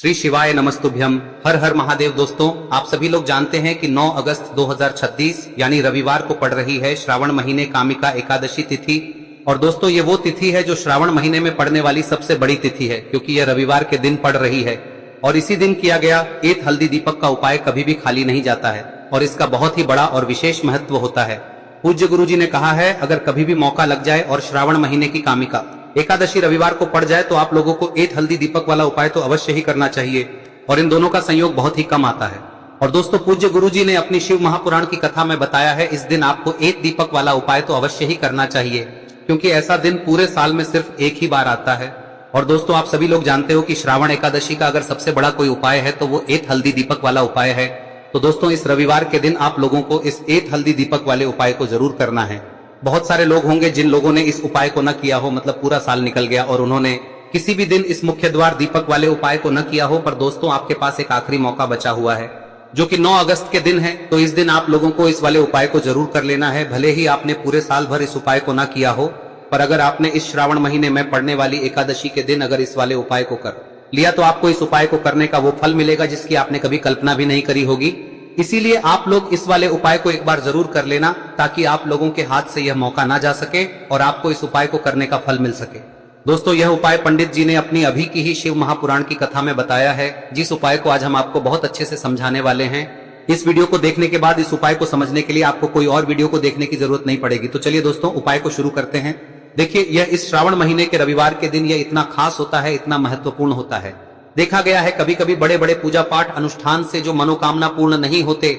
श्री शिवाय नमस्तुभ्यम। हर हर महादेव। दोस्तों, आप सभी लोग जानते हैं कि 9 अगस्त 2036 यानी रविवार को पड़ रही है श्रावण महीने कामिका एकादशी तिथि। और दोस्तों, ये वो तिथि है जो श्रावण महीने में पड़ने वाली सबसे बड़ी तिथि है, क्योंकि यह रविवार के दिन पड़ रही है। और इसी दिन किया गया एक हल्दी दीपक का उपाय कभी भी खाली नहीं जाता है और इसका बहुत ही बड़ा और विशेष महत्व होता है। पूज्य गुरु जी ने कहा है, अगर कभी भी मौका लग जाए और श्रावण महीने की कामिका एकादशी रविवार को पड़ जाए तो आप लोगों को एक हल्दी दीपक वाला उपाय तो अवश्य ही करना चाहिए। और इन दोनों का संयोग बहुत ही कम आता है। और दोस्तों, पूज्य गुरु जी ने अपनी शिव महापुराण की कथा में बताया है, इस दिन आपको एक दीपक वाला उपाय तो अवश्य ही करना चाहिए, क्योंकि ऐसा दिन पूरे साल में सिर्फ एक ही बार आता है। और दोस्तों, आप सभी लोग जानते हो कि श्रावण एकादशी का अगर सबसे बड़ा कोई उपाय है तो वो एक हल्दी दीपक वाला उपाय है। तो दोस्तों, इस रविवार के दिन आप लोगों को इस एक हल्दी दीपक वाले उपाय को जरूर करना है। बहुत सारे लोग होंगे जिन लोगों ने इस उपाय को न किया हो, मतलब पूरा साल निकल गया और उन्होंने किसी भी दिन इस मुख्य द्वार दीपक वाले उपाय को न किया हो। पर दोस्तों, आपके पास एक आखिरी मौका बचा हुआ है, जो कि 9 अगस्त के दिन है। तो इस दिन आप लोगों को इस वाले उपाय को जरूर कर लेना है। भले ही आपने पूरे साल भर इस उपाय को न किया हो, पर अगर आपने इस श्रावण महीने में पड़ने वाली एकादशी के दिन अगर इस वाले उपाय को कर लिया तो आपको इस उपाय को करने का वो फल मिलेगा जिसकी आपने कभी कल्पना भी नहीं करी होगी। इसीलिए आप लोग इस वाले उपाय को एक बार जरूर कर लेना, ताकि आप लोगों के हाथ से यह मौका ना जा सके और आपको इस उपाय को करने का फल मिल सके। दोस्तों, यह उपाय पंडित जी ने अपनी अभी की ही शिव महापुराण की कथा में बताया है, जिस उपाय को आज हम आपको बहुत अच्छे से समझाने वाले हैं। इस वीडियो को देखने के बाद इस उपाय को समझने के लिए आपको कोई और वीडियो को देखने की जरूरत नहीं पड़ेगी। तो चलिए दोस्तों, उपाय को शुरू करते हैं। देखिए, यह इस श्रावण महीने के रविवार के दिन यह इतना खास होता है, इतना महत्वपूर्ण होता है। देखा गया है कभी कभी बड़े बड़े पूजा पाठ अनुष्ठान से जो मनोकामना पूर्ण नहीं होते,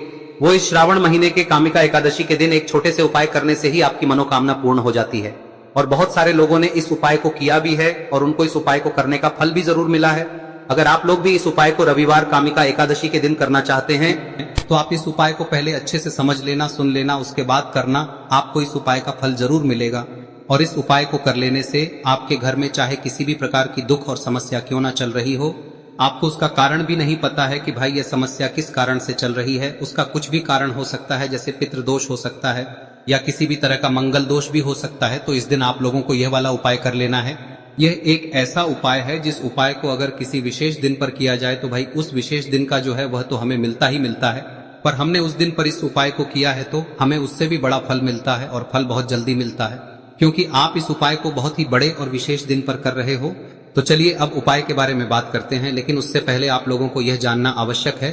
वो इस श्रावण महीने के कामिका एकादशी के दिन एक छोटे से उपाय करने से ही आपकी मनोकामना पूर्ण हो जाती है। और बहुत सारे लोगों ने इस उपाय को किया भी है और उनको इस उपाय को करने का फल भी जरूर मिला है। अगर आप लोग भी इस उपाय को रविवार कामिका एकादशी के दिन करना चाहते हैं तो आप इस उपाय को पहले अच्छे से समझ लेना, सुन लेना, उसके बाद करना। आपको इस उपाय का फल जरूर मिलेगा। और इस उपाय को कर लेने से आपके घर में चाहे किसी भी प्रकार की दुख और समस्या क्यों ना चल रही हो, आपको उसका कारण भी नहीं पता है कि भाई यह समस्या किस कारण से चल रही है, उसका कुछ भी कारण हो सकता है, जैसे पितृदोष हो सकता है या किसी भी तरह का मंगल दोष भी हो सकता है। तो इस दिन आप लोगों को यह वाला उपाय कर लेना है। यह एक ऐसा उपाय है जिस उपाय को अगर किसी विशेष दिन पर किया जाए तो भाई उस विशेष दिन का जो है वह तो हमें मिलता ही मिलता है। पर हमने उस दिन पर इस उपाय को किया है तो हमें उससे भी बड़ा फल मिलता है, और फल बहुत जल्दी मिलता है, क्योंकि आप इस उपाय को बहुत ही बड़े और विशेष दिन पर कर रहे हो। तो चलिए अब उपाय के बारे में बात करते हैं, लेकिन उससे पहले आप लोगों को यह जानना आवश्यक है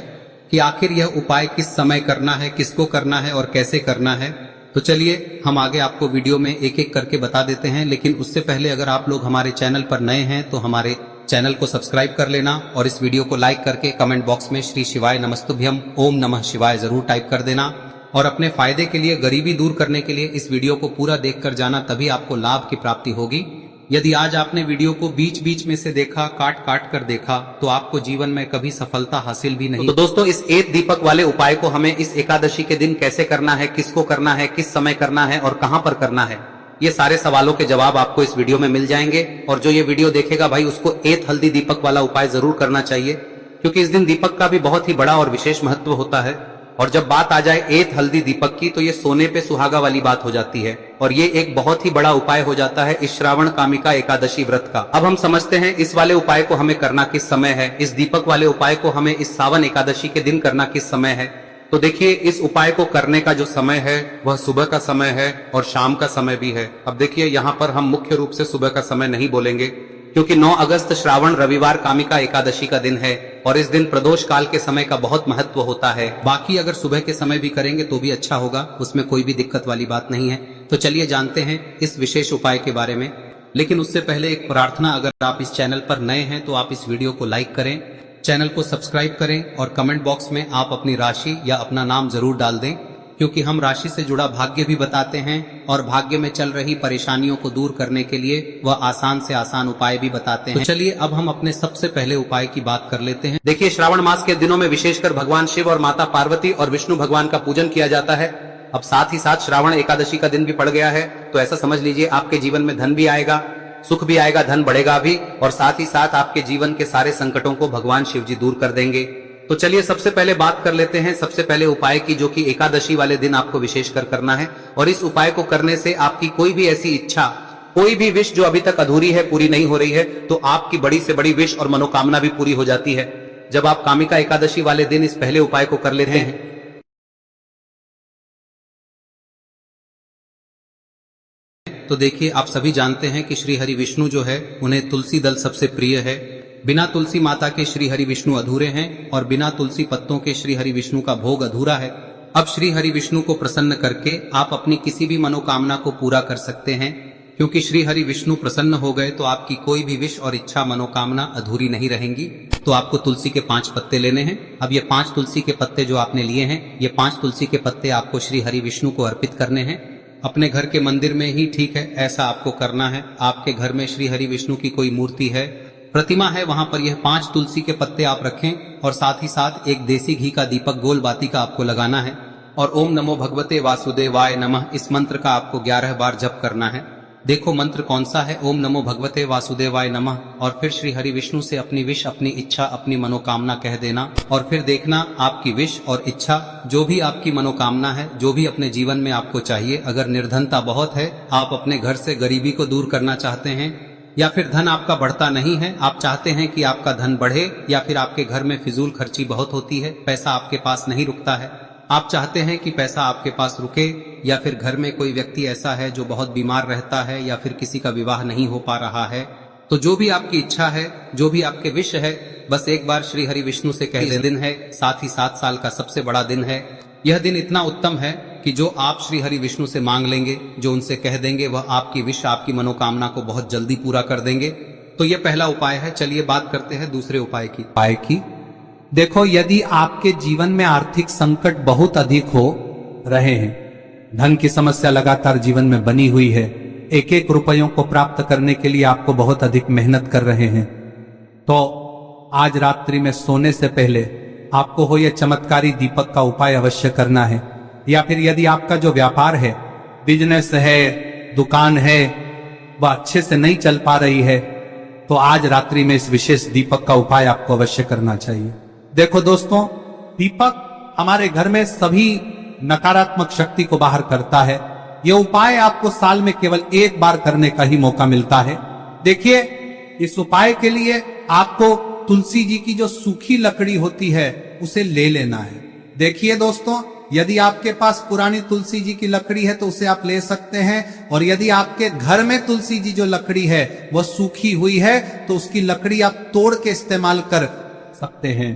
कि आखिर यह उपाय किस समय करना है, किसको करना है और कैसे करना है। तो चलिए हम आगे आपको वीडियो में एक एक करके बता देते हैं। लेकिन उससे पहले अगर आप लोग हमारे चैनल पर नए हैं तो हमारे चैनल को सब्सक्राइब कर लेना और इस वीडियो को लाइक करके कमेंट बॉक्स में श्री शिवाय नमस्तुभ्यम ओम नमः शिवाय जरूर टाइप कर देना। और अपने फायदे के लिए, गरीबी दूर करने के लिए इस वीडियो को पूरा देखकर जाना, तभी आपको लाभ की प्राप्ति होगी। यदि आज आपने वीडियो को बीच बीच में से देखा, काट काट कर देखा, तो आपको जीवन में कभी सफलता हासिल भी नहीं। तो दोस्तों, इस एक दीपक वाले उपाय को हमें इस एकादशी के दिन कैसे करना है, किसको करना है, किस समय करना है और कहां पर करना है, ये सारे सवालों के जवाब आपको इस वीडियो में मिल जाएंगे। और जो ये वीडियो देखेगा भाई, उसको एक हल्दी दीपक वाला उपाय जरूर करना चाहिए, क्योंकि इस दिन दीपक का भी बहुत ही बड़ा और विशेष महत्व होता है। और जब बात आ जाए एक हल्दी दीपक की, तो ये सोने पे सुहागा वाली बात हो जाती है और ये एक बहुत ही बड़ा उपाय हो जाता है इस श्रावण कामिका एकादशी व्रत का। अब हम समझते हैं इस वाले उपाय को हमें करना किस समय है, इस दीपक वाले उपाय को हमें इस सावन एकादशी के दिन करना किस समय है। तो देखिए, इस उपाय को करने का जो समय है वह सुबह का समय है और शाम का समय भी है। अब देखिए, यहाँ पर हम मुख्य रूप से सुबह का समय नहीं बोलेंगे, क्योंकि 9 अगस्त श्रावण रविवार कामिका एकादशी का दिन है और इस दिन प्रदोष काल के समय का बहुत महत्व होता है। बाकी अगर सुबह के समय भी करेंगे तो भी अच्छा होगा, उसमें कोई भी दिक्कत वाली बात नहीं है। तो चलिए जानते हैं इस विशेष उपाय के बारे में। लेकिन उससे पहले एक प्रार्थना, अगर आप इस चैनल पर नए हैं तो आप इस वीडियो को लाइक करें, चैनल को सब्सक्राइब करें और कमेंट बॉक्स में आप अपनी राशि या अपना नाम जरूर डाल दें, क्योंकि हम राशि से जुड़ा भाग्य भी बताते हैं और भाग्य में चल रही परेशानियों को दूर करने के लिए वह आसान से आसान उपाय भी बताते हैं। तो चलिए अब हम अपने सबसे पहले उपाय की बात कर लेते हैं। देखिए, श्रावण मास के दिनों में विशेषकर भगवान शिव और माता पार्वती और विष्णु भगवान का पूजन किया जाता है। अब साथ ही साथ श्रावण एकादशी का दिन भी पड़ गया है, तो ऐसा समझ लीजिए आपके जीवन में धन भी आएगा, सुख भी आएगा, धन बढ़ेगा भी, और साथ ही साथ आपके जीवन के सारे संकटों को भगवान शिव जी दूर कर देंगे। तो चलिए सबसे पहले बात कर लेते हैं सबसे पहले उपाय की, जो कि एकादशी वाले दिन आपको विशेषकर करना है। और इस उपाय को करने से आपकी कोई भी ऐसी इच्छा, कोई भी विश जो अभी तक अधूरी है, पूरी नहीं हो रही है, तो आपकी बड़ी से बड़ी विश और मनोकामना भी पूरी हो जाती है। जब आप कामिका एकादशी वाले दिन इस पहले उपाय को कर लेते हैं तो देखिए, आप सभी जानते हैं कि श्री हरि विष्णु जो है उन्हें तुलसी दल सबसे प्रिय है। बिना तुलसी माता के श्री हरि विष्णु अधूरे हैं और बिना तुलसी पत्तों के श्री हरि विष्णु का भोग अधूरा है। अब श्री हरि विष्णु को प्रसन्न करके आप अपनी किसी भी मनोकामना को पूरा कर सकते हैं, क्योंकि श्री हरि विष्णु प्रसन्न हो गए तो आपकी कोई भी विश और इच्छा मनोकामना अधूरी नहीं रहेंगी। तो आपको तुलसी के 5 पत्ते लेने हैं। अब ये 5 तुलसी के पत्ते जो आपने लिए हैं, ये 5 तुलसी के पत्ते आपको श्री हरि विष्णु को अर्पित करने हैं। अपने घर के मंदिर में ही ठीक है, ऐसा आपको करना है। आपके घर में श्री हरि विष्णु की कोई मूर्ति है, प्रतिमा है, वहां पर यह 5 तुलसी के पत्ते आप रखें और साथ ही साथ एक देसी घी का दीपक गोल बाती का आपको लगाना है और ओम नमो भगवते वासुदेवाय नमः इस मंत्र का आपको 11 बार जप करना है। देखो मंत्र कौन सा है, ओम नमो भगवते वासुदेवाय नमः, और फिर श्री हरि विष्णु से अपनी विश, अपनी इच्छा, अपनी मनोकामना कह देना और फिर देखना आपकी विश और इच्छा, जो भी आपकी मनोकामना है, जो भी अपने जीवन में आपको चाहिए। अगर निर्धनता बहुत है, आप अपने घर से गरीबी को दूर करना चाहते हैं, या फिर धन आपका बढ़ता नहीं है, आप चाहते हैं कि आपका धन बढ़े, या फिर आपके घर में फिजूल खर्ची बहुत होती है, पैसा आपके पास नहीं रुकता है, आप चाहते हैं कि पैसा आपके पास रुके, या फिर घर में कोई व्यक्ति ऐसा है जो बहुत बीमार रहता है, या फिर किसी का विवाह नहीं हो पा रहा है, तो जो भी आपकी इच्छा है, जो भी आपके विश है, बस एक बार श्री हरि विष्णु से कह दे। दिन है, साथ ही 7 साल का सबसे बड़ा दिन है। यह दिन इतना उत्तम है कि जो आप श्री हरि विष्णु से मांग लेंगे, जो उनसे कह देंगे, वह आपकी विश, आपकी मनोकामना को बहुत जल्दी पूरा कर देंगे। तो यह पहला उपाय है। चलिए बात करते हैं दूसरे उपाय की। देखो, यदि आपके जीवन में आर्थिक संकट बहुत अधिक हो रहे हैं, धन की समस्या लगातार जीवन में बनी हुई है, एक एक रुपयों को प्राप्त करने के लिए आपको बहुत अधिक मेहनत कर रहे हैं, तो आज रात्रि में सोने से पहले आपको हो यह चमत्कारी दीपक का उपाय अवश्य करना है। या फिर यदि आपका जो व्यापार है, बिजनेस है, दुकान है, वह अच्छे से नहीं चल पा रही है, तो आज रात्रि में इस विशेष दीपक का उपाय आपको अवश्य करना चाहिए। देखो दोस्तों, दीपक हमारे घर में सभी नकारात्मक शक्ति को बाहर करता है। यह उपाय आपको साल में केवल 1 बार करने का ही मौका मिलता है। देखिए, इस उपाय के लिए आपको तुलसी जी की जो सूखी लकड़ी होती है उसे ले लेना है। देखिए दोस्तों, यदि आपके पास पुरानी तुलसी जी की लकड़ी है तो उसे आप ले सकते हैं, और यदि आपके घर में तुलसी जी जो लकड़ी है वह सूखी हुई है तो उसकी लकड़ी आप तोड़ के इस्तेमाल कर सकते हैं।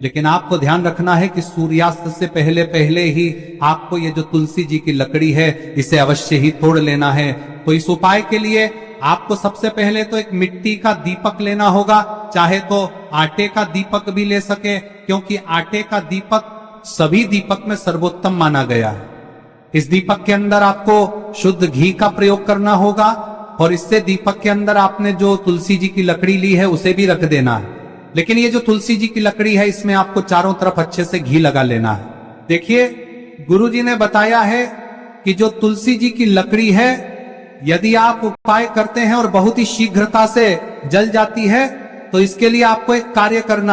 लेकिन आपको ध्यान रखना है कि सूर्यास्त से पहले पहले ही आपको ये जो तुलसी जी की लकड़ी है इसे अवश्य ही तोड़ लेना है। तो इस उपाय के लिए आपको सबसे पहले तो एक मिट्टी का दीपक लेना होगा, चाहे तो आटे का दीपक भी ले सके, क्योंकि आटे का दीपक सभी दीपक में सर्वोत्तम माना गया है। इस दीपक के अंदर आपको शुद्ध घी का प्रयोग करना होगा, और इससे दीपक के अंदर आपने जो तुलसी जी की लकड़ी ली है उसे भी रख देना है। लेकिन ये जो तुलसी जी की लकड़ी है, इसमें आपको चारों तरफ अच्छे से घी लगा लेना है। देखिए, गुरुजी ने बताया है कि जो तुलसी जी की लकड़ी है, यदि आप उपाय करते हैं और बहुत ही शीघ्रता से जल जाती है, तो इसके लिए आपको एक कार्य करना